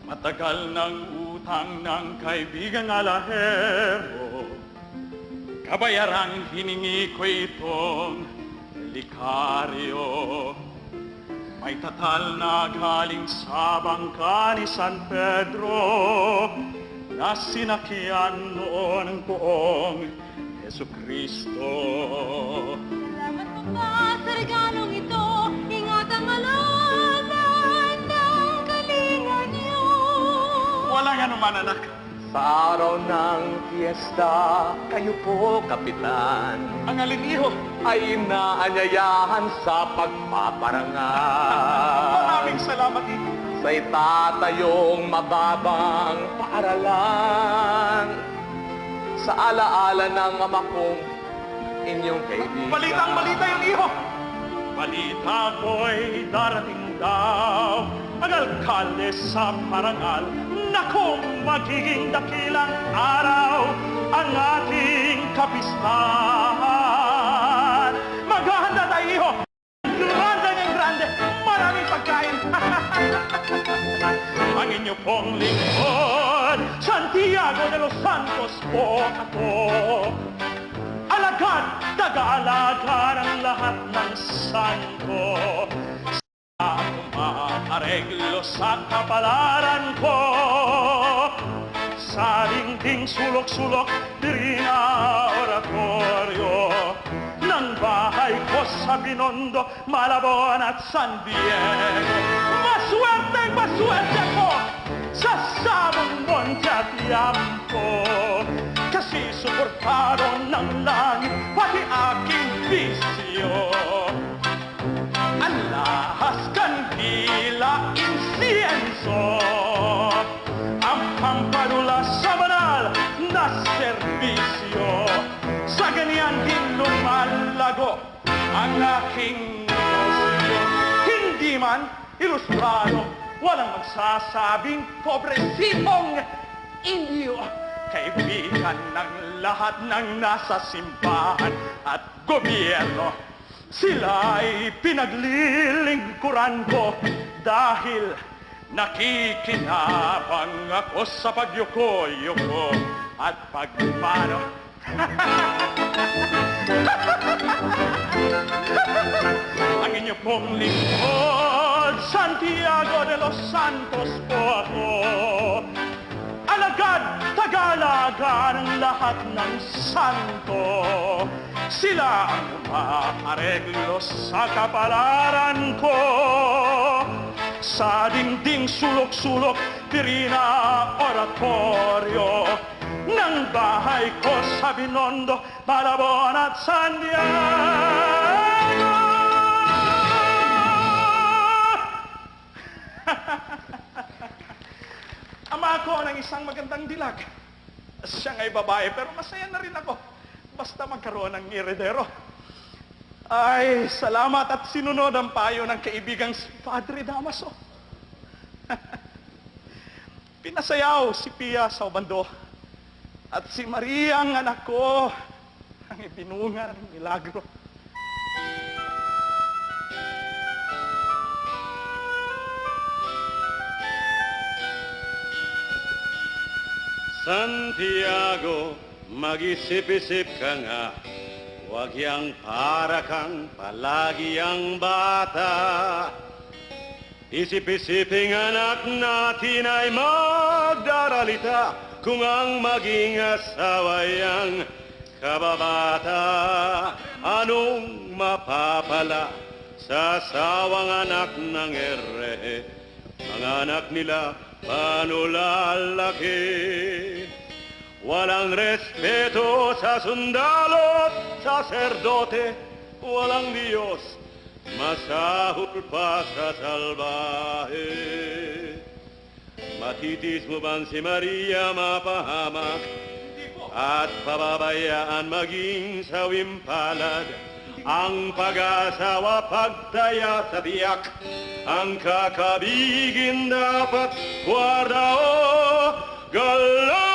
Matagal ng utang ng kaibigang alahero, kabayarang hiningi ko itong likaryo. May tatal na galing sa bangka ni San Pedro na sinakyan noon ang buong Jesucristo. Salamat po pa sa regalong ito. Ingat ang alaman ng kalinga niyo. Walang anuman, anak. Sa araw ng fiesta, kayo po, Kapitan, Ang aliniho. ay naanyayahan sa pagpaparangal. Maraming salamat ito. Sa itatayong mababang paaralan, sa alaala ng ama kong inyong kaibigan. Balitang balita yung iho. Balita ko'y darating daw ang alkalde sa parangal. Naku, magiging dakilang araw ang ating kapistahan. Maghahanda tayo, iho. Grande ng grande, maraming pagkain. Ang inyo pong lingkod, Santiago de los Santos po ako. Alagad, taga-alaga ng lahat ng santo. Sa maareglo sa kapalaran ko, sa dingding sulok-sulok, diri na oratorio ng bahay ko sa Binondo, Malabon at San Diego. Maswerte ko sa Sabong Monte at Yampo, kasi suportado ng langit pati aking bisyo. Alahas, kandila, insienso, ang pampadula sa banal na serbisyo. Sa ganyan din lumalago ang aking negosyo. Hindi man ilustrado, walang magsasabing pobresitong inyo. Kaibigan ng lahat ng nasa simbahan at gobyerno, sila'y pinaglilingkuran ko dahil nakikinabang ako sa pagyuko-yuko at pagpano. Ang inyo pong lingkod, Santiago de los Santos po ako. Alagad, taga-alaga ng lahat ng santo. Sila ang maareglo sa kapalaran ko. Sa dingding sulok-sulok, Pirina oratorio ng bahay ko sa Binondo, Malabon at San Diego. Ama ko ng isang magandang dilag. Siya nga'y babae, pero masaya na rin ako. Basta magkaroon ng heredero. Ay, salamat at sinunod ang payo ng kaibigang si Padre Damaso. Pinasayaw si Pia sa Obando at si Maria ang anak ko ang ibinunga ng milagro. Santiago, mag-isip-isip ka nga, huwag yang para kang palagi ang bata. Isip-isiping anak natin ay magdaralita kung ang maging asawa yang kababata. Anong mapapala sa asawang anak ng ere? Ang anak nila paano lalaki? Walang respeto sa sundalo't saserdote, walang Diyos, masahol pa sa salbahe. Matitis mo bang si Maria mapahamak at pababayaan maging sawim palad? Ang pag-asawa pagtaya sa tiyak, ang kakabigin dapat guarda o gala.